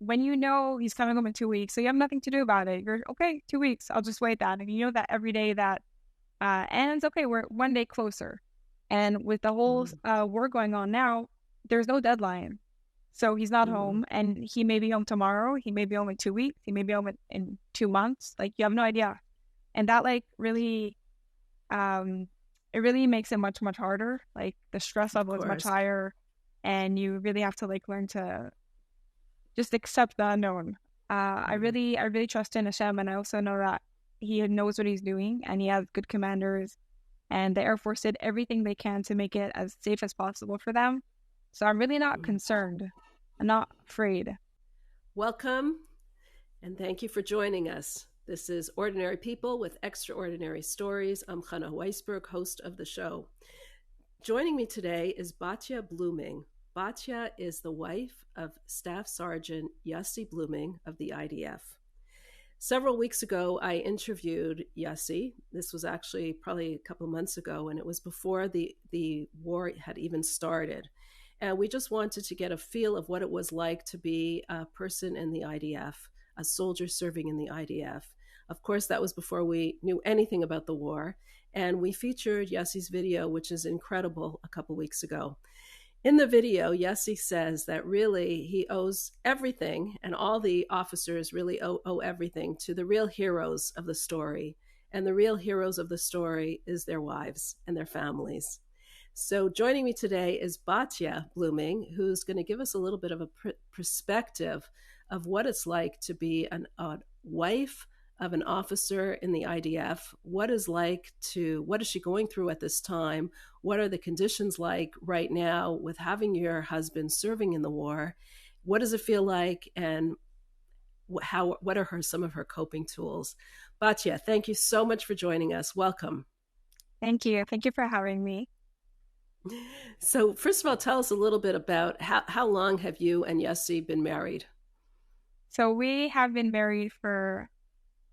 when you know he's coming home in 2 weeks, so you have nothing to do about it. You're okay, 2 weeks, I'll just wait that. And you know that every day that ends, okay, we're one day closer. And with the whole Mm, war going on now, there's no deadline. So he's not mm, home, and he may be home tomorrow. He may be home in 2 weeks. He may be home in 2 months. Like, you have no idea. And that, like, really, it really makes it much, much harder. Like, the stress of level is much course. higher, and you really have to, like, learn to just accept the unknown. Mm. I really trust in Hashem, and I also know that he knows what he's doing, and he has good commanders, and the Air Force did everything they can to make it as safe as possible for them. So I'm really not Mm. concerned. I'm not afraid. Welcome, and thank you for joining us. This is Ordinary People with Extraordinary Stories. I'm Chana Weisberg, host of the show. Joining me today is Batya Blooming. Batya is the wife of Staff Sergeant Yossi Blooming of the IDF. Several weeks ago, I interviewed Yossi. This was actually probably a couple of months ago, and it was before the war had even started. And we just wanted to get a feel of what it was like to be a person in the IDF, a soldier serving in the IDF. Of course, that was before we knew anything about the war. And we featured Yossi's video, which is incredible, a couple weeks ago. In the video, Yossi says that really he owes everything, and all the officers really owe everything to the real heroes of the story. And the real heroes of the story is their wives and their families. So joining me today is Batya Blooming, who's going to give us a little bit of a perspective of what it's like to be a wife of an officer in the IDF. What is she going through at this time? What are the conditions like right now with having your husband serving in the war? What does it feel like, and what are some of her coping tools? Batya, thank you so much for joining us. Welcome. Thank you. Thank you for having me. So, first of all, tell us a little bit about how long have you and Yossi been married? So we have been married for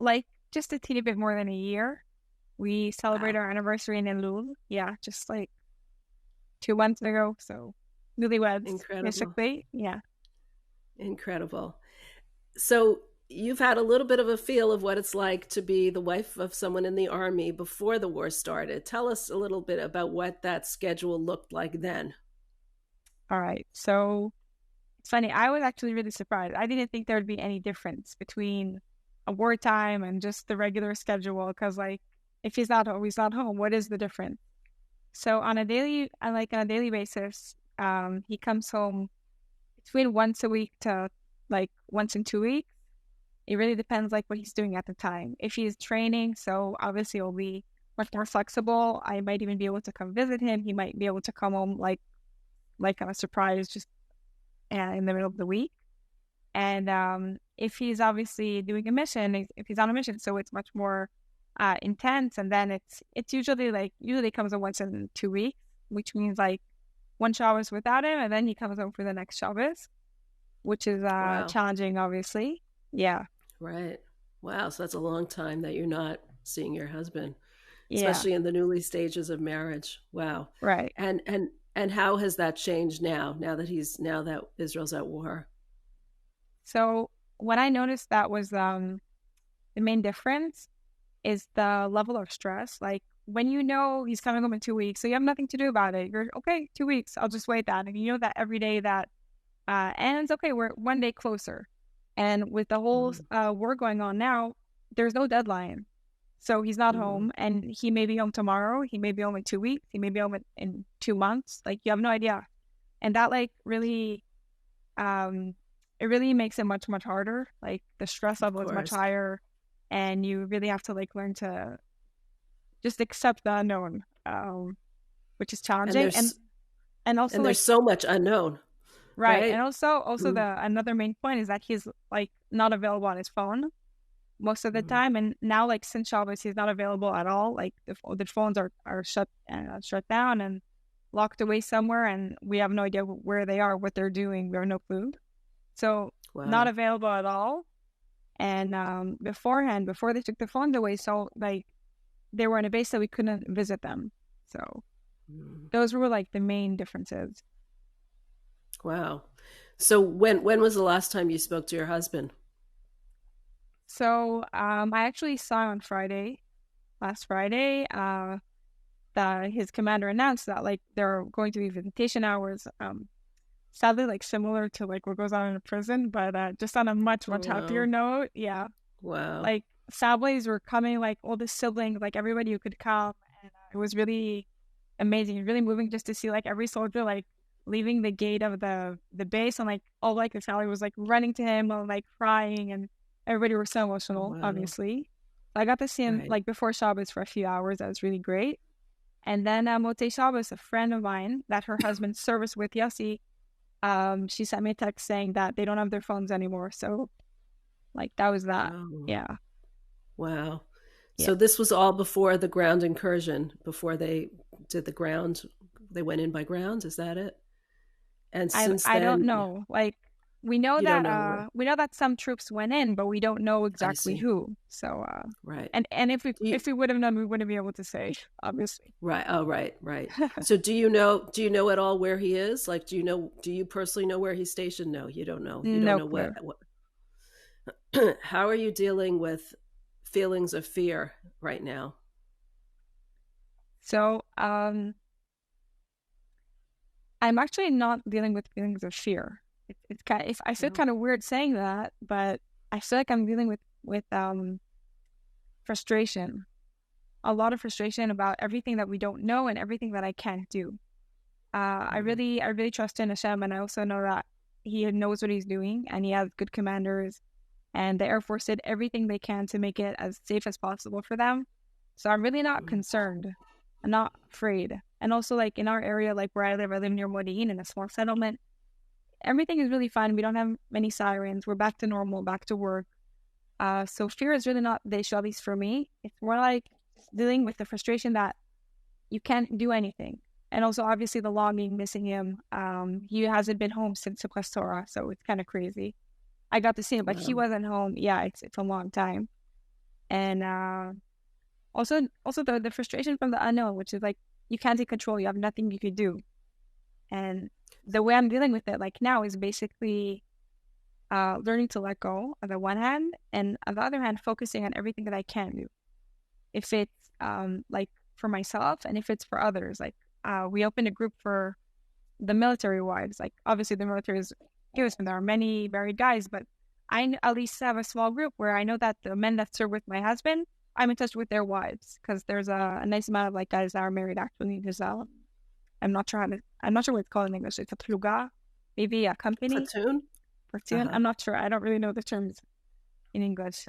like just a teeny bit more than a year. We celebrate Wow, our anniversary in Elul. Yeah, just like 2 months ago. So newlyweds, incredible, basically. Yeah. incredible. So, you've had a little bit of a feel of what it's like to be the wife of someone in the army before the war started. Tell us a little bit about what that schedule looked like then. All right. So it's funny. I was actually really surprised. I didn't think there would be any difference between a wartime and just the regular schedule. Because, like, if he's not home, he's not home. What is the difference? So on a daily basis, he comes home between once a week to like once in 2 weeks. It really depends, like, what he's doing at the time. If he's training, so obviously it'll be much more flexible. I might even be able to come visit him. He might be able to come home like on a surprise, just in the middle of the week. And if he's obviously doing a mission, if he's on a mission, so it's much more intense. And then it's usually comes in once in 2 weeks, which means like one Shabbos without him, and then he comes home for the next Shabbos, which is Wow. challenging, obviously. Yeah, Right. Wow. So that's a long time that you're not seeing your husband, yeah, especially in the newly stages of marriage. Wow. right. And how has that changed now? Now that Israel's at war. So what I noticed that was the main difference is the level of stress. Like, when you know he's coming home in 2 weeks, so you have nothing to do about it. You're okay, 2 weeks, I'll just wait that. And you know that every day that ends, okay, we're one day closer. And with the whole Mm, war going on now, there's no deadline. So he's not mm, home, and he may be home tomorrow. He may be home in 2 weeks. He may be home in 2 months. Like, you have no idea. And that, like, really, um, it really makes it much, much harder. Like, the stress of level is much course. higher, and you really have to, like, learn to just accept the unknown, which is And challenging. there's And also, and there's like, so much unknown, right. And right? also Mm, the another main point is that he's like not available on his phone most of the mm. time. And now, like, since Shabbos, he's not available at all. Like, the phones are shut down and locked away somewhere, and we have no idea where they are, what they're doing. We have no clue. So not Wow. available at all. And beforehand, before they took the phones away, so like they were in a base that we couldn't visit them. So Mm. those were like the main differences. Wow. So when was the last time you spoke to your husband? So I actually saw on Friday, last Friday, that his commander announced that like there are going to be visitation hours. Sadly, like similar to like what goes on in a prison, but just on a much Oh, much happier wow. note. Yeah, Wow. like families were coming, like all the siblings, like everybody who could come, and it was really amazing, really moving just to see like every soldier like leaving the gate of the base, and like all like the family was like running to him and like crying, and everybody was so Oh, emotional, wow. obviously. I got to see him Right. like before Shabbos for a few hours. That was really great. And then Motei Shabbos, a friend of mine that her husband serviced with Yossi, she sent me a text saying that they don't have their phones anymore. So like that was that. Oh, Yeah. wow. Yeah. So this was all before the ground incursion, before they did the ground, they went in by ground, is that it? And since I don't then, know. Like you don't know where. we know that some troops went in, but we don't know I exactly see. who. So Right. and Do you, if we would have known, we wouldn't be able to say, obviously. right. Oh, right, right. So do you know at all where he is? Like, do you personally know where he's stationed? No, you don't know. You don't No know clue. what how are you dealing with feelings of fear right now? So I'm actually not dealing with feelings of fear. It's kind of, if I feel No. kind of weird saying that, but I feel like I'm dealing with frustration, a lot of frustration about everything that we don't know and everything that I can't do. Mm, I really trust in Hashem, and I also know that He knows what He's doing, and He has good commanders, and the Air Force did everything they can to make it as safe as possible for them. So I'm really not mm, concerned. I'm not afraid. And also, like in our area, like where I live near Modi'in in a small settlement. Everything is really fine. We don't have many sirens. We're back to normal, back to work. So fear is really not the issue, at least for me. It's more like dealing with the frustration that you can't do anything. And also, obviously, the longing, missing him. He hasn't been home since the Torah, so it's kind of crazy. I got to see him, but he wow. wasn't home. Yeah, it's a long time. And also the frustration from the unknown, which is like you can't take control. You have nothing you could do. And the way I'm dealing with it, like now, is basically learning to let go on the one hand, and on the other hand, focusing on everything that I can do. If it's like for myself, and if it's for others, like we opened a group for the military wives. Like obviously the military is huge, and there are many married guys, but at least have a small group where I know that the men that serve with my husband, I'm in touch with their wives, because there's a nice amount of like guys that are married actually. There's I'm not sure what it's called in English. It's a pluga, maybe a company Platoon? platoon. Uh-huh. I'm not sure. I don't really know the terms in English.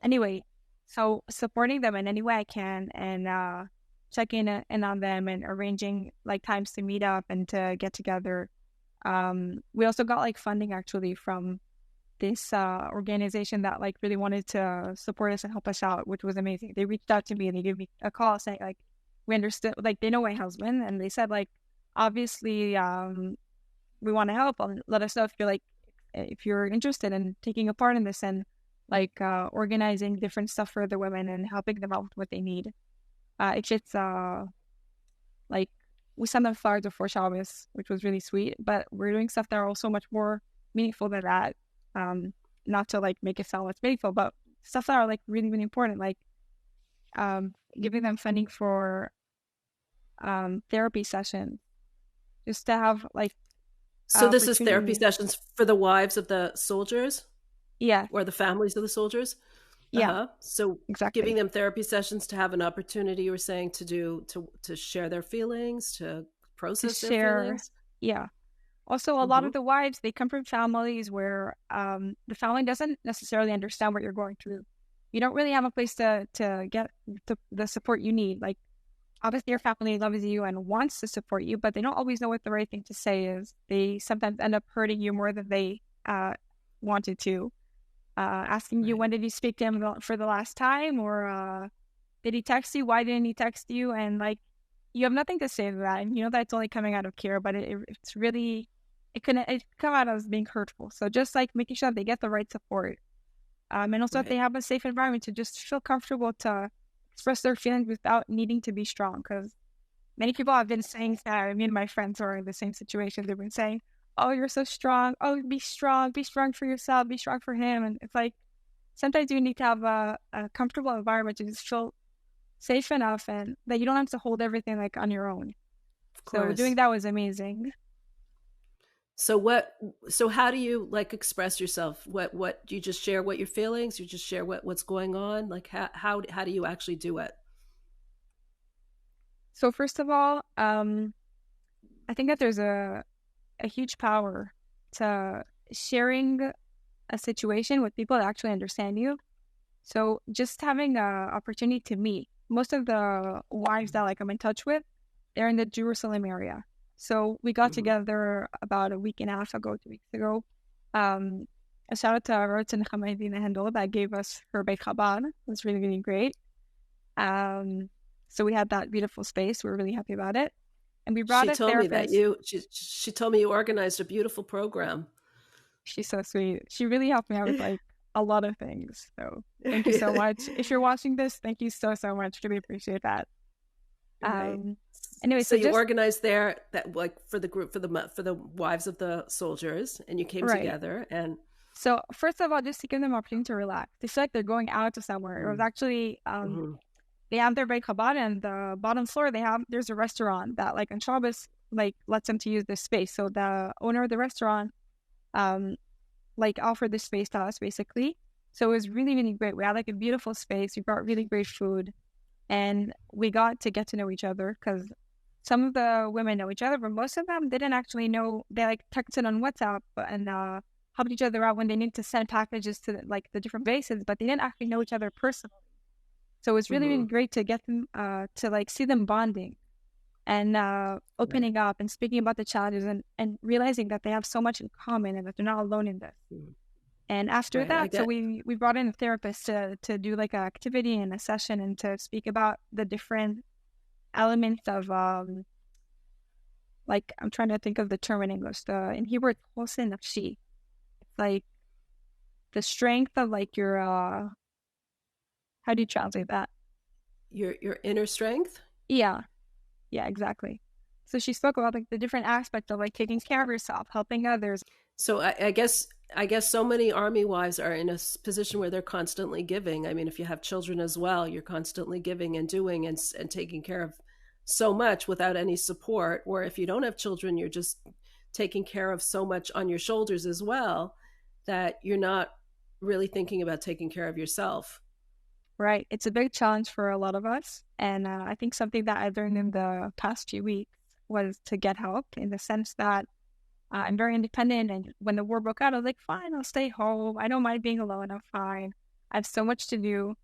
Anyway, so supporting them in any way I can, and checking in on them and arranging like times to meet up and to get together. We also got like funding actually from this organization that like really wanted to support us and help us out, which was amazing. They reached out to me and they gave me a call saying like we understood, like they know my husband, and they said like obviously we want to help. Let us know if you're interested in taking a part in this, and like organizing different stuff for the women and helping them out with what they need. If it's like we sent them flowers before Shabbos, which was really sweet, but we're doing stuff that are also much more meaningful than that. Um, Not to like make it sound less meaningful, but stuff that are like really, really important, like giving them funding for therapy sessions, just to have like So this is therapy opportunity. sessions for the wives of the soldiers Yeah, or the families of the soldiers? yeah, Uh-huh. So giving exactly. them therapy sessions to have an opportunity, you were saying, to share their feelings, to To process their share, feelings. yeah. Also, a lot Mm-hmm. of the wives, they come from families where the family doesn't necessarily understand what you're going through. You don't really have a place to get the support you need. Like, obviously, your family loves you and wants to support you, but they don't always know what the right thing to say is. They sometimes end up hurting you more than they wanted to. Asking you, Right. when did you speak to him for the last time, or did he text you? Why didn't he text you? And like, you have nothing to say to that, and you know that's only coming out of care, but it's really it come out as being hurtful. So just like making sure that they get the right support, and also that they Right. have a safe environment to just feel comfortable to express their feelings without needing to be strong. Because many people have been saying that. Me and my friends who are in the same situation, they've been saying, oh, you're so strong. Oh, be strong for yourself, be strong for him. And it's like sometimes you need to have a comfortable environment to just feel safe enough and that you don't have to hold everything like on your own. Of So doing course. that was amazing. So what, so how do you like express yourself? What do you just share what your feelings? You just share what's going on? Like how do you actually do it? So first of all, I think that there's a huge power to sharing a situation with people that actually understand you. So just having a opportunity to meet most of the wives that like I'm in touch with, they're in the Jerusalem area. So we got Mm-hmm. together about a week and a half ago, 2 weeks ago. Um, a shout out to Rotten Hamadina Hendel that gave us her Beit Chabad. It was really, really great. Um, so we had that beautiful space. We were really happy about it. And we brought She a told me that therapist. she told me you organized a beautiful program. She's so sweet. She really helped me out with like a lot of things. So thank you so Yeah. much. If you're watching this, thank you so, so much. Really appreciate that. Right. Um, anyway, So so you just organized there that like for the group for the wives of the soldiers, and you came right. together and So first of all, just to give them opportunity to relax. They feel like they're going out to somewhere. It was actually mm-hmm. they have their Beit Chabad and the bottom floor there's a restaurant that like on Shabbos like lets them to use this space. So the owner of the restaurant um like offered this space to us basically. So it was really, really great. We had like a beautiful space. We brought really great food and we got to get to know each other because some of the women know each other, but most of them didn't actually know. They like texted on WhatsApp and helped each other out when they need to send packages to like the different bases, but they didn't actually know each other personally. So it was really, Mm-hmm. really great to get them to like see them bonding and Right. opening up and speaking about the challenges and realizing that they have so much in common and that they're not alone in this. Mm-hmm. And after Right. I that, so get we brought in a therapist to do like an activity and a session and to speak about the different elements of like I'm trying to think of the term in English. In Hebrew it's chosen nafshi. It's like the strength of like your how do you translate that? your inner strength. Yeah, yeah, exactly. So she spoke about like the different aspects of like taking care of yourself, helping others. So I guess so many army wives are in a position where they're constantly giving. I mean, if you have children as well, you're constantly giving and doing and taking care of so much without any support. Or if you don't have children, you're just taking care of so much on your shoulders as well that you're not really thinking about taking care of yourself. Right. It's a big challenge for a lot of us. And I think something that I learned in the past few weeks was to get help in the sense that I'm very independent. And when the war broke out, I was like, fine, I'll stay home. I don't mind being alone. I'm fine. I have so much to do.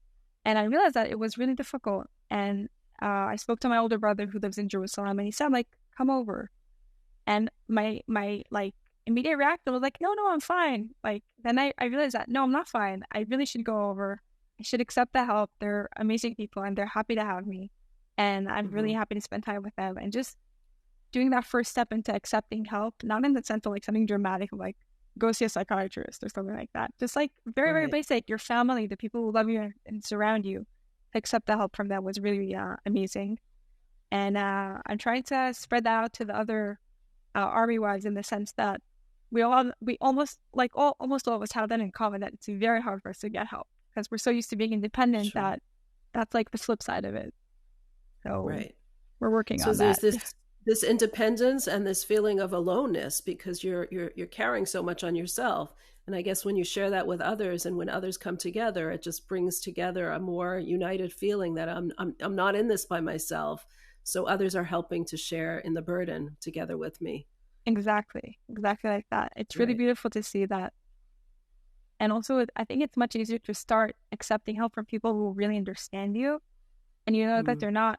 And I realized that it was really difficult. And I spoke to my older brother who lives in Jerusalem and he said, like, come over. And my like immediate reaction was like, no, no, I'm fine. Like then I realized that no, I'm not fine. I really should go over. I should accept the help. They're amazing people and they're happy to have me. And I'm really Mm-hmm. happy to spend time with them. And just doing that first step into accepting help, not in the sense of like something dramatic like go see a psychiatrist or something like that. Just like very, very Right. basic. Your family, the people who love you and surround you, accept the help from them was really amazing. And I'm trying to spread that out to the other army wives in the sense that we almost like almost all of us have that in common that it's very hard for us to get help because we're so used to being independent Sure. that that's like the flip side of it. So Right. we're working So on there's that. this independence and this feeling of aloneness because you're carrying so much on yourself. And I guess when you share that with others and when others come together, it just brings together a more united feeling that I'm not in this by myself. So others are helping to share in the burden together with me. Exactly like that. It's really Right. beautiful to see that. And also, I think it's much easier to start accepting help from people who really understand you, and you know that Mm, they're not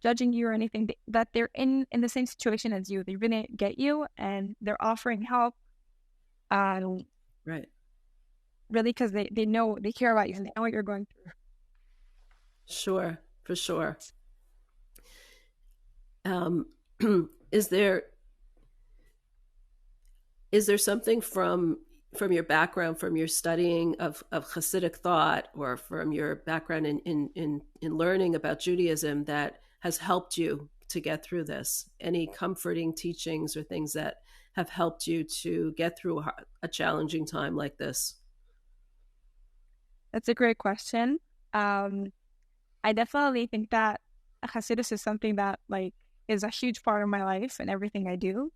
judging you or anything. That they're in the same situation as you. They really get you, and they're offering help. Um, right. really because they know they care about you and they know what you're going through. Sure. For sure. Um, is there is there something from your background, from your studying of Hasidic thought, or from your background in learning about Judaism that has helped you to get through this? Any comforting teachings or things that have helped you to get through a challenging time like this? That's a great question. I definitely think that Hasidus is something that like is a huge part of my life and everything I do.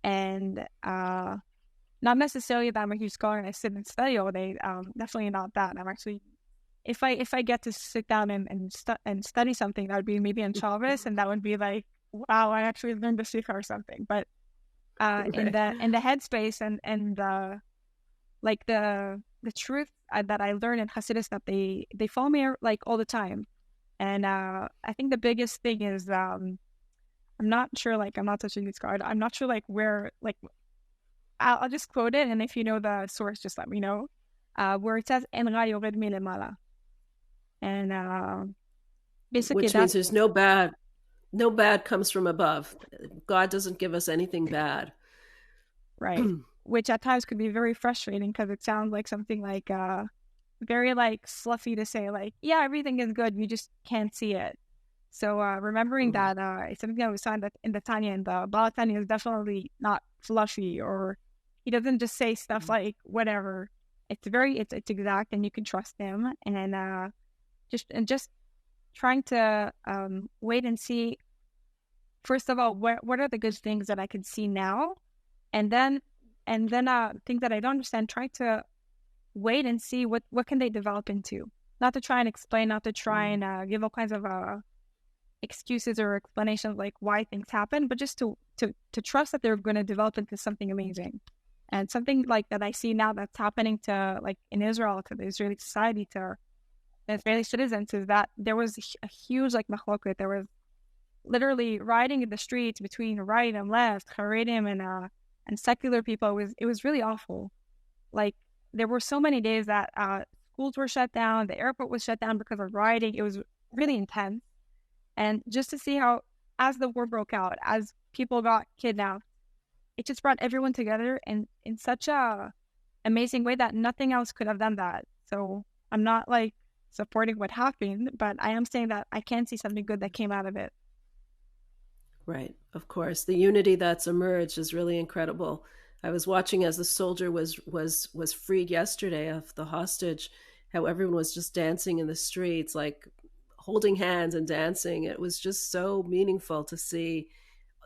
And not necessarily that I'm a huge scholar and I sit and study all day. Definitely not that. I'm actually, if I get to sit down and study something, that would be maybe in Chavez, and that would be like, wow, I actually learned the Sikha or something. But Right. in the headspace and like the truth that I learned in Hasidus, that they follow me like all the time. And I think the biggest thing is I'm not sure, like I'm not touching this card. I'm not sure like where, like I'll just quote it, and if you know the source, just let me know. Where it says "En ra yored milemala," and basically Which that, means there's no bad comes from above. God doesn't give us anything bad. right, which at times could be very frustrating because it sounds like something like very like fluffy to say, like yeah, everything is good, you just can't see it. So remembering that it's something that we saw in the Tanya, and the Bala Tanya is definitely not fluffy, or he doesn't just say stuff like whatever. It's exact, and you can trust him. And just trying to wait and see. First of all, what are the good things that I can see now, and then things that I don't understand. Try to wait and see what can they develop into. Not to try and explain, not to try and give all kinds of excuses or explanations like why things happen, but just to trust that they're going to develop into something amazing. And something like that I see now that's happening to like in Israel, to the Israeli society, to the Israeli citizens, is that there was a huge like machloket. There was literally rioting in the streets between right and left, Haredim and secular people. It was really awful. Like there were so many days that schools were shut down, the airport was shut down because of rioting. It was really intense. And just to see how, as the war broke out, as people got kidnapped, it just brought everyone together in such a amazing way that nothing else could have done that. So I'm not like supporting what happened, but I am saying that I can see something good that came out of it. Right, of course. The unity that's emerged is really incredible. I was watching as the soldier was freed yesterday of the hostage, how everyone was just dancing in the streets, like holding hands and dancing. It was just so meaningful to see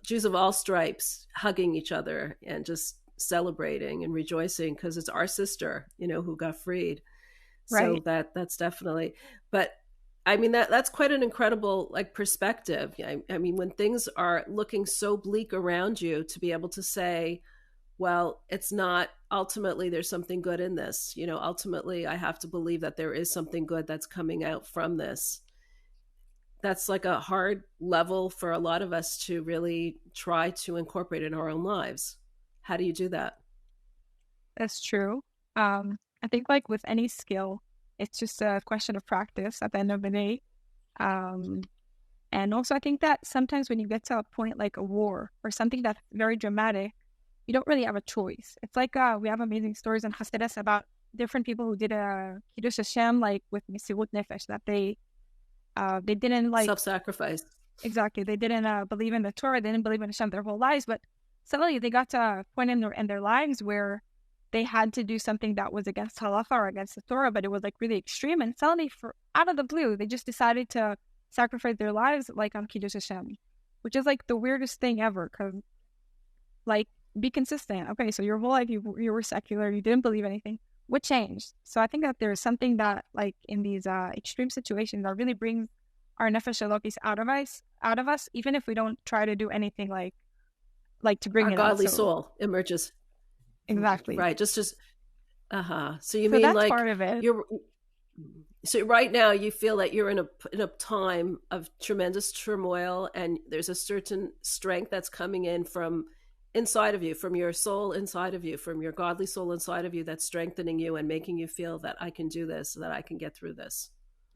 Jews of all stripes hugging each other and just celebrating and rejoicing because it's our sister, who got freed. So Right. that's definitely, but I mean that's quite an incredible like perspective. I mean, when things are looking so bleak around you, to be able to say, well, it's not, ultimately there's something good in this. Ultimately I have to believe that there is something good that's coming out from this. That's like a hard level for a lot of us to really try to incorporate in our own lives. How do you do that? That's true. I think like with any skill, it's just a question of practice at the end of the day. Um, and also I think that sometimes when you get to a point like a war or something that's very dramatic, you don't really have a choice. It's like we have amazing stories in Hasidas about different people who did a Kiddush Hashem, like with Mesirut Nefesh, that they didn't like, Self-sacrifice. exactly, they didn't believe in the Torah, they didn't believe in Hashem their whole lives, but suddenly they got to a point in their lives where they had to do something that was against halacha or against the Torah, but it was like really extreme, and suddenly, for out of the blue, they just decided to sacrifice their lives like on Kiddush Hashem, which is like the weirdest thing ever, because like, be consistent. Okay, so your whole life you were secular, you didn't believe anything. What changed? So I think that there's something that, like, in these extreme situations, that really brings our nefesh elokis out of us, even if we don't try to do anything like to bring Our it out. godly So soul emerges. exactly. Right. Just So you So mean that's like part of it. you're so right now you feel that you're in a time of tremendous turmoil, and there's a certain strength that's coming in from inside of you, from your soul inside of you, from your godly soul inside of you, that's strengthening you and making you feel that I can do this, that I can get through this.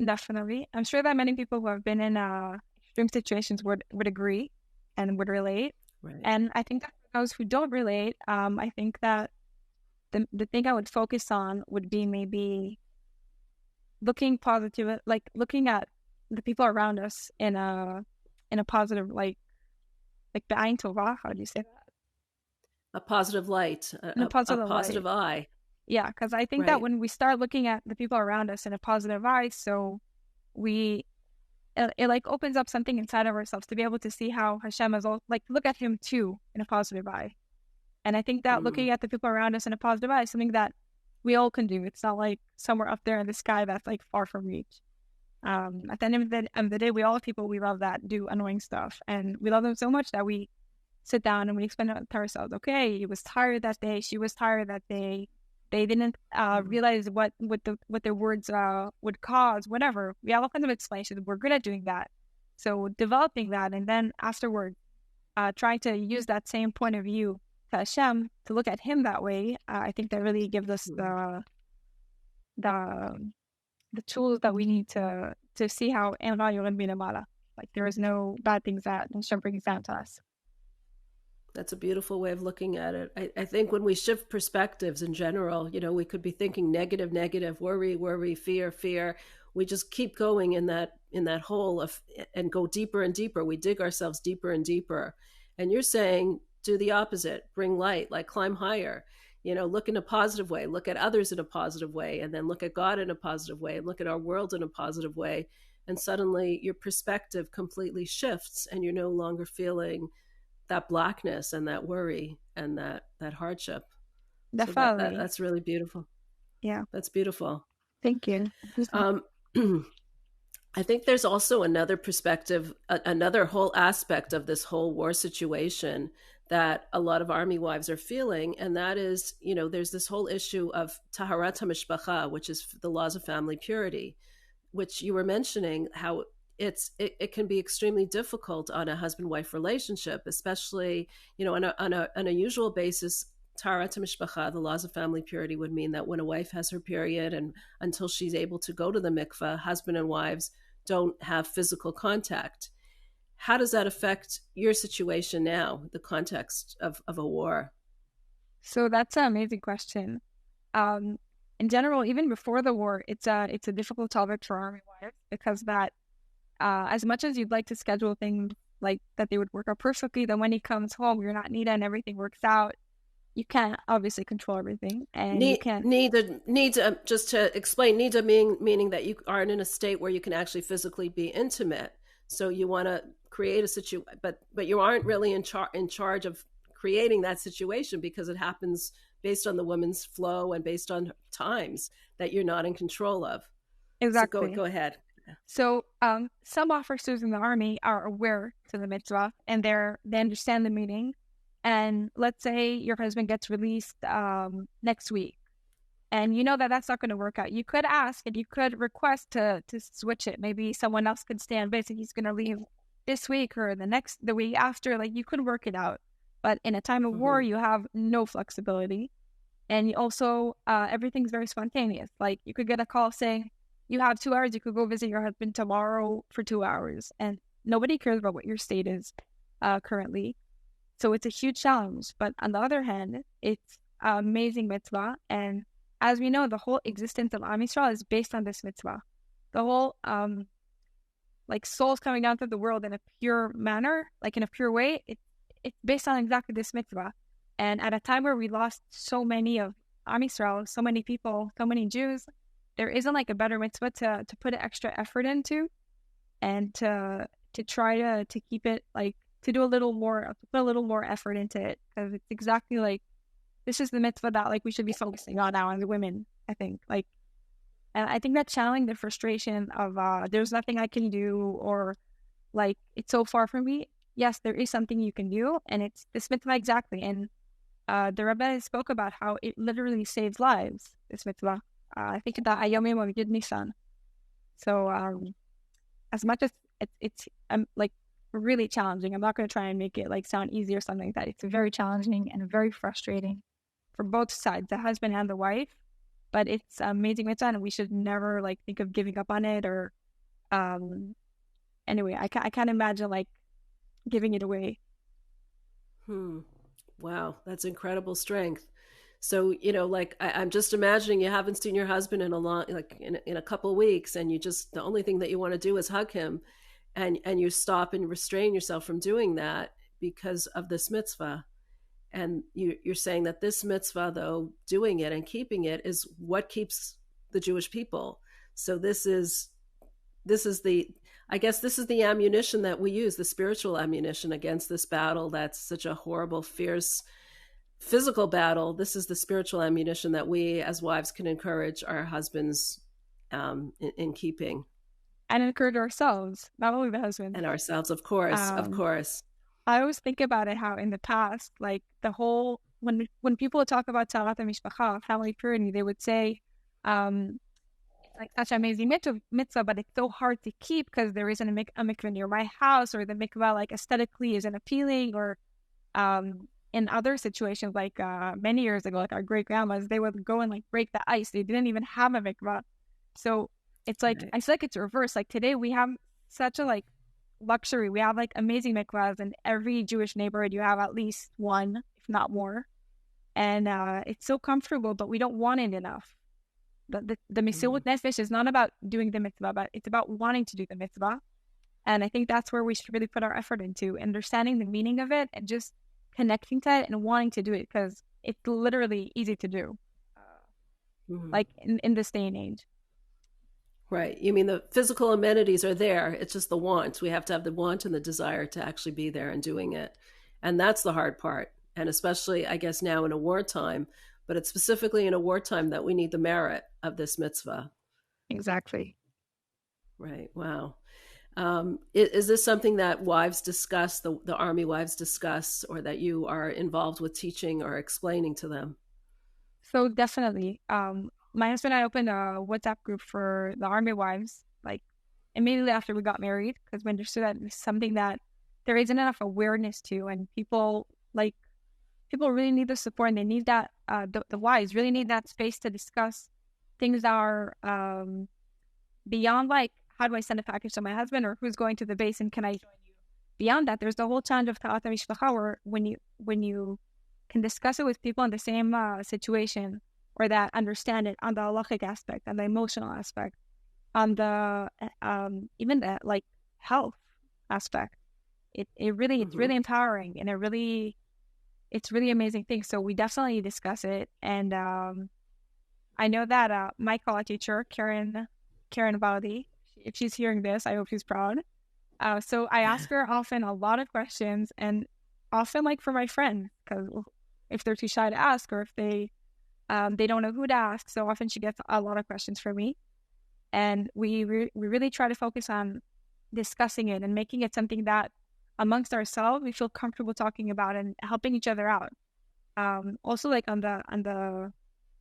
Definitely. I'm sure that many people who have been in extreme situations would agree and would relate. Right. And I think that for those who don't relate, I think that the thing I would focus on would be maybe looking positive, like looking at the people around us in a in a positive, like be'ayin tova. How do you say that? A positive light, In a a positive light. positive eye. Yeah, because I think that Right. when we start looking at the people around us in a positive eye, so we it like opens up something inside of ourselves to be able to see how Hashem is all like look at him too in a positive eye. And I think that Hmm. looking at the people around us in a positive eye is something that we all can do. It's not like somewhere up there in the sky that's like far from reach. At the end of the day, we all have people we love that do annoying stuff, and we love them so much that we sit down and we explain it to ourselves. Okay, he was tired that day. She was tired that day. They didn't Hmm. realize what their words would cause. Whatever. We have all kinds of explanations. We're good at doing that. So developing that, and then afterward, trying to use that same point of view to Hashem to look at Him that way. I think that really gives us Hmm. the the tools that we need to see how like there is no bad things that Hashem brings down to us. That's a beautiful way of looking at it. I think when we shift perspectives in general, we could be thinking negative, negative, worry, worry, fear, fear. We just keep going in that hole of and go deeper and deeper. We dig ourselves deeper and deeper. And you're saying do the opposite, bring light, like climb higher. Look in a positive way, look at others in a positive way, and then look at God in a positive way, and look at our world in a positive way. And suddenly your perspective completely shifts, and you're no longer feeling that blackness and that worry and that hardship. So Definitely. that's really beautiful. Yeah. That's beautiful. Thank you. um I think there's also another perspective, another whole aspect of this whole war situation that a lot of army wives are feeling, and that is, there's this whole issue of taharat hamishpacha, which is the laws of family purity, which you were mentioning how it can be extremely difficult on a husband-wife relationship, especially on a usual basis. Taharat mishpacha, the laws of family purity, would mean that when a wife has her period and until she's able to go to the mikveh, husband and wives don't have physical contact. How does that affect your situation now, the context of a war? So that's an amazing question. Um, in general, even before the war, it's a difficult topic for army wives because that as much as you'd like to schedule things like that they would work out perfectly, then when he comes home, you're not needed and everything works out. You can't obviously control everything, and you can't Just to explain, need meaning that you aren't in a state where you can actually physically be intimate. So you want to create a situation, but you aren't really in charge of creating that situation because it happens based on the woman's flow and based on times that you're not in control of. So go exactly. ahead. So, some officers in the army are aware to the mitzvah and they understand the meaning. And let's say your husband gets released next week, and you know that that's not going to work out. You could ask and you could request to switch it. Maybe someone else could stand by. So he's going to leave this week or the week after. Like you could work it out. But in a time of war, Mm-hmm. you have no flexibility. And also, everything's very spontaneous. Like you could get a call saying, you have 2 hours, you could go visit your husband tomorrow for 2 hours. And nobody cares about what your state is currently. So it's a huge challenge. But on the other hand, it's an amazing mitzvah. And as we know, the whole existence of Am Yisrael is based on this mitzvah. The whole, like souls coming down through the world in a pure manner, like in a pure way, it's based on exactly this mitzvah. And at a time where we lost so many of Am Yisrael, so many people, so many Jews, there isn't like a better mitzvah to put an extra effort into and to try to keep it like to do a little more, to put a little more effort into it because it's exactly like this is the mitzvah that like we should be focusing on now as women. I think like, and I think that channeling the frustration of there's nothing I can do or like it's so far from me. Yes, there is something you can do, and it's this mitzvah exactly. And the Rebbe spoke about how it literally saves lives. This mitzvah. I think that Ayomim of Yud Nisan. So as much as it's like really challenging, I'm not going to try and make it like sound easy or something like that. It's very challenging and very frustrating for both sides, the husband and the wife. But it's amazing mitzvah, and we should never like think of giving up on it or anyway. I can't imagine like giving it away. Wow, that's incredible strength. So, like I'm just imagining you haven't seen your husband in a long, like in a couple of weeks, and you just the only thing that you want to do is hug him, and you stop and restrain yourself from doing that because of this mitzvah. And you're saying that this mitzvah, though, doing it and keeping it is what keeps the Jewish people. So this is the I guess this is the ammunition that we use, the spiritual ammunition against this battle that's such a horrible, fierce physical battle. This is the spiritual ammunition that we as wives can encourage our husbands in keeping. And encourage ourselves, not only the husband. And ourselves, of course, of Um, course. I always think about it how in the past, like the whole when people talk about Talat Mishpacha, family purity, they would say, it's like such an amazing mitzvah, but it's so hard to keep because there isn't a mikveh near my house, or the mikveh like aesthetically isn't appealing, or in other situations, like many years ago, like our great grandmas, they would go and like break the ice. They didn't even have a mikveh, so it's like Right. I feel like it's reversed. Like today, we have such a like luxury. We have like amazing mikvahs in every Jewish neighborhood. You have at least one, if not more, and it's so comfortable. But we don't want it enough. The Mm. Mesilut Nefesh is not about doing the mitzvah, but it's about wanting to do the mitzvah. And I think that's where we should really put our effort into understanding the meaning of it and just connecting to it and wanting to do it because it's literally easy to do, Mm. like in this day and age. Right. You mean the physical amenities are there. It's just the want. We have to have the want and the desire to actually be there and doing it. And that's the hard part. And especially, I guess, now in a wartime, but it's specifically in a wartime that we need the merit of this mitzvah. Exactly. Right. Wow. Is this something that wives discuss, the Army wives discuss, or that you are involved with teaching or explaining to them? So definitely, my husband and I opened a WhatsApp group for the Army wives, like immediately after we got married, because we understood that it's something that there isn't enough awareness to, and people really need the support, and they need that. The wives really need that space to discuss things that are beyond like how do I send a package to my husband or who's going to the base and can I join you. Beyond that, there's the whole challenge of ta'at mishpacha, where when you can discuss it with people in the same situation or that understand it on the halachic aspect, on the emotional aspect, on the even the like health aspect. It's Mm-hmm. really empowering, and it's really amazing thing. So we definitely discuss it, and I know that my college teacher Karen Valdi, if she's hearing this, I hope she's proud. So I ask her often a lot of questions, and often like for my friends, because if they're too shy to ask, or if they don't know who to ask, so often she gets a lot of questions from me, and we really try to focus on discussing it and making it something that amongst ourselves we feel comfortable talking about and helping each other out. Also, like on the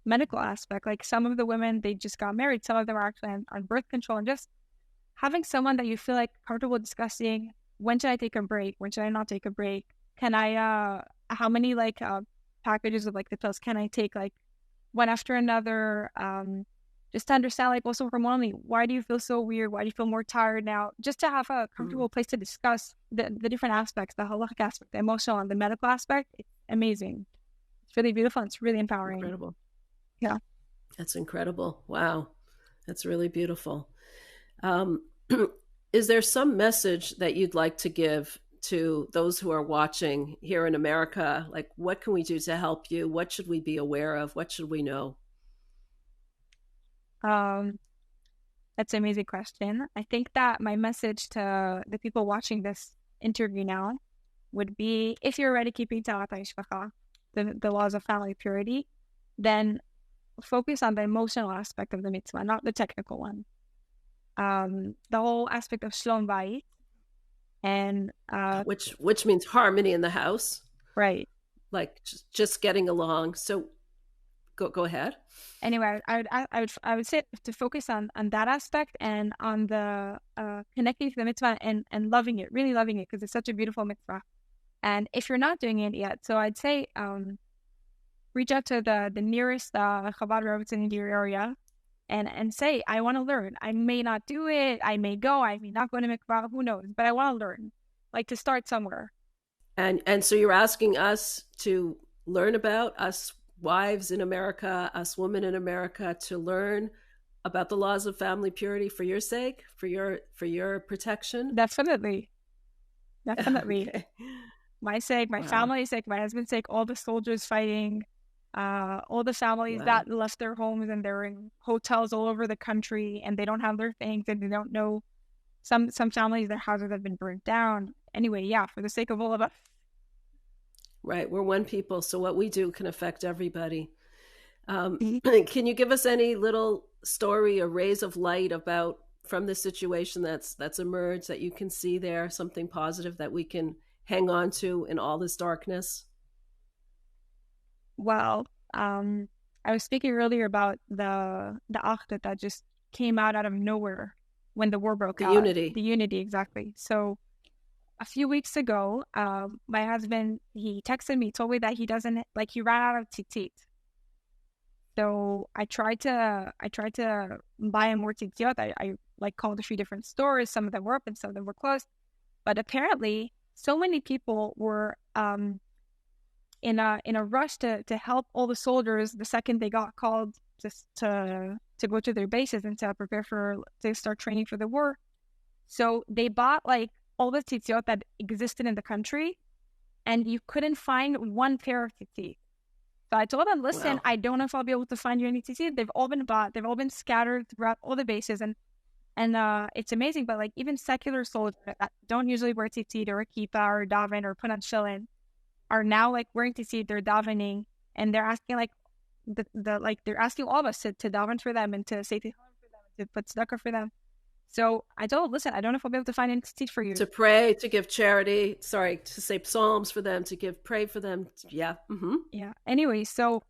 medical aspect, like some of the women they just got married, some of them are actually on birth control, and just having someone that you feel like comfortable discussing when should I take a break, when should I not take a break, can I how many like packages of like the pills can I take like one after another, just to understand like also hormonally why do you feel so weird, why do you feel more tired now, just to have a Mm. comfortable place to discuss the different aspects, the halachic aspect, the emotional and the medical aspect. It's amazing, it's really beautiful, and it's really empowering. Incredible. Yeah. That's incredible. Wow. That's really beautiful. Um, is there some message that you'd like to give to those who are watching here in America? Like, what can we do to help you? What should we be aware of? What should we know? um That's an amazing question. I think that my message to the people watching this interview now would be if you're already keeping Talat HaMishpacha, the laws of family purity, then focus on the emotional aspect of the mitzvah, not the technical one. The whole aspect of Shlom Bayit and, Which means harmony in the house, right. like just getting along. So go ahead. Anyway, I would say to focus on that aspect and on the connecting to the mitzvah and loving it, really loving it, because it's such a beautiful mitzvah. And if you're not doing it yet, so I'd say reach out to the nearest Chabad Rebbetzin in your area and say, I want to learn. I may not do it. I may go. I may not go to mikvah. Who knows? But I want to learn, like to start somewhere. And so you're asking us to learn about us wives in America, us women in America, to learn about the laws of family purity for your sake, for your protection? Definitely. Definitely. Okay. My sake, my Wow. family's sake, my husband's sake, all the soldiers fighting, all the families Wow. that left their homes and they're in hotels all over the country and they don't have their things and they don't know. Some families, their houses have been burnt down. Anyway, yeah, for the sake of all of us. Right. We're one people, so what we do can affect everybody. Mhm. Can you give us any little story or rays of light about from the situation that's emerged that you can see there, something positive that we can hang on to in all this darkness? Well, I was speaking earlier about the Ahd that just came out of nowhere when the war broke The out. unity. The unity, exactly. So a few weeks ago, my husband, he texted me, told me that he doesn't like he ran out of tzitzit. So I tried to buy him more tzitzit. I like called a few different stores. Some of them were open, some of them were closed. But apparently, so many people were in a rush to help all the soldiers the second they got called just to go to their bases and to prepare for to start training for the war. So they bought like all the tzitziot that existed in the country, and you couldn't find one pair of tzitzit. So I told them, listen, Wow. I don't know if I'll be able to find you any tzitzit. They've all been bought. They've all been scattered throughout all the bases, and it's amazing. But like even secular soldiers that don't usually wear tzitzit or a kippah or daven or put on shillin are now like wearing tzitzit. They're davening and they're asking like the like they're asking all of us to daven for them and to say tehillim for them and to put tzedakah for them. So I told him, listen, I don't know if I'll be able to find any tzitzit for you. To pray, to give charity, sorry, to say psalms for them, to give pray for them. Yeah. Mm-hmm. Yeah. Anyway, so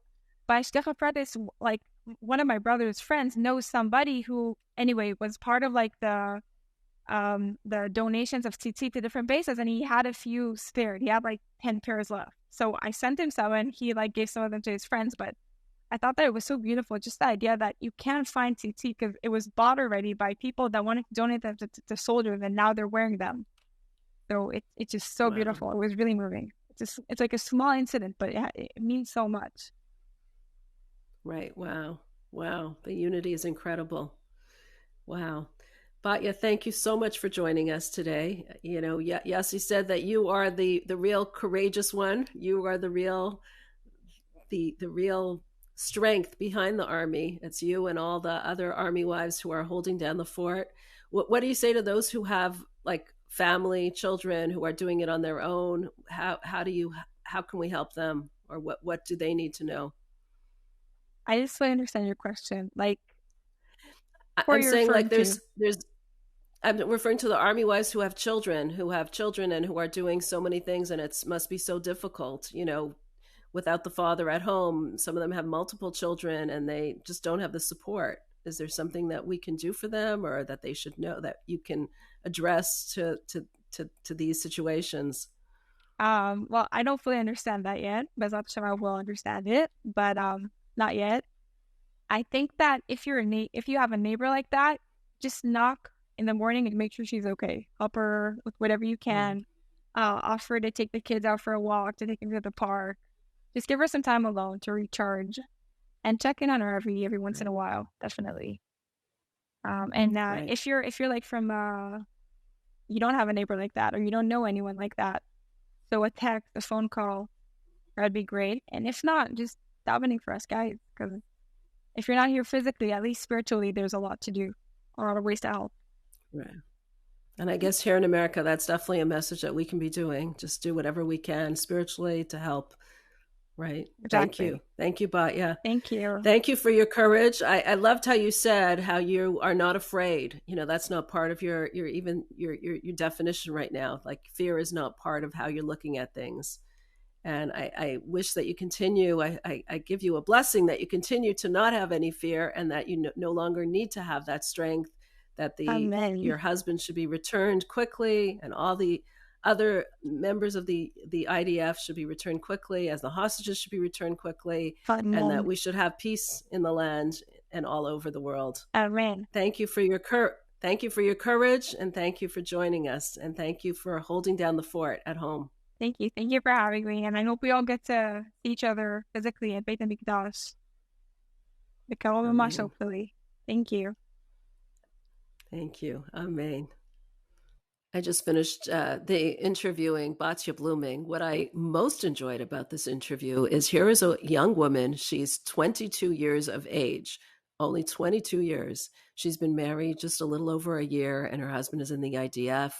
by Shtecha Pratis, like one of my brother's friends knows somebody who anyway was part of like the donations of tzitzit to different bases, and he had a few spared. He had like 10 pairs left. So I sent him some, and he like gave some of them to his friends. But I thought that it was so beautiful, just the idea that you can't find tzitzit because it was bought already by people that wanted to donate them to soldiers, and now they're wearing them. So it's just so Wow. beautiful. It was really moving. It's like a small incident, but it means so much. Right. Wow. Wow. The unity is incredible. Wow. Batya, thank you so much for joining us today. You know, Yassi said that you are the real courageous one. You are the real strength behind the army. It's you and all the other army wives who are holding down the fort. What do you say to those who have like family, children who are doing it on their own? How can we help them, or what do they need to know? I just want to understand your question. Like, who are I'm you saying like referring to? there's I'm referring to the army wives who have children and who are doing so many things, and it must be so difficult, you know, without the father at home. Some of them have multiple children and they just don't have the support. Is there something that we can do for them, or that they should know that you can address to these situations? Well, I don't fully understand that yet, but I will understand it, but not yet. I think that if you have a neighbor like that, just knock in the morning and make sure she's okay. Help her with whatever you Mm, can. Offer to take the kids out for a walk, to take them to the park. Just give her some time alone to recharge and check in on her every once in right, a while, definitely. And right, if you're like from you don't have a neighbor like that or you don't know anyone like that, so a text, a phone call, that'd be great. And if not, just davening for us guys, because if you're not here physically, at least spiritually, there's a lot to do, a lot of ways to help. right. And I guess here in America, that's definitely a message that we can be doing. Just do whatever we can spiritually to help. Right. Thank you. Exactly. Thank you, Batya. Thank you. Thank you for your courage. I loved how you said how you are not afraid. You know, that's not part of your definition right now. Like fear is not part of how you're looking at things. And I wish that you continue. I give you a blessing that you continue to not have any fear, and that you no longer need to have that strength. That the Amen. your husband should be returned quickly, and all the other members of the IDF should be returned quickly, as the hostages should be returned quickly, and that Amen. we should have peace in the land and all over the world. Amen. Thank you for your thank you for your courage, and thank you for joining us, and thank you for holding down the fort at home. Thank you. Thank you for having me. And I hope we all get to see each other physically at Beit HaMikdash. The Karol Mamash, Amen. hopefully. Thank you. Thank you. Amen. I just finished the interviewing Batya Blooming. What I most enjoyed about this interview is here is a young woman. She's 22 years of age, only 22 years. She's been married just a little over a year, and her husband is in the IDF.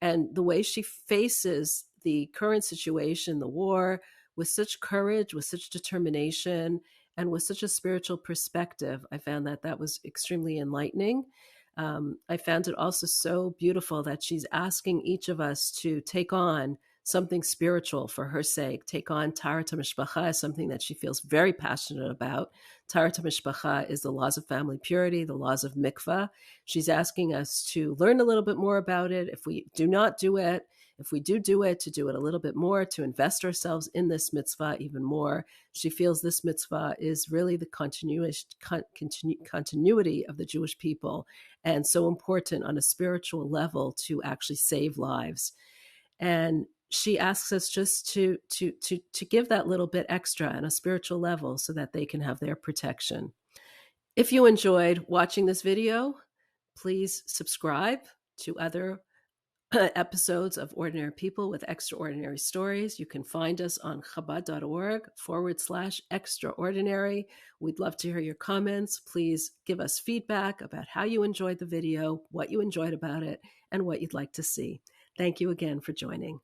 And the way she faces the current situation, the war, with such courage, with such determination, and with such a spiritual perspective, I found that that was extremely enlightening. I found it also so beautiful that she's asking each of us to take on something spiritual for her sake, take on Taharat HaMishpacha, something that she feels very passionate about. Taharat HaMishpacha is the laws of family purity, the laws of mikvah. She's asking us to learn a little bit more about it. If we do not do it, if we do it, to do it a little bit more, to invest ourselves in this mitzvah even more. She feels this mitzvah is really the continuity of the Jewish people, and so important on a spiritual level to actually save lives. And she asks us just to give that little bit extra on a spiritual level so that they can have their protection. If you enjoyed watching this video, please subscribe to other episodes of Ordinary People with Extraordinary Stories. You can find us on Chabad.org/extraordinary. We'd love to hear your comments. Please give us feedback about how you enjoyed the video, what you enjoyed about it, and what you'd like to see. Thank you again for joining.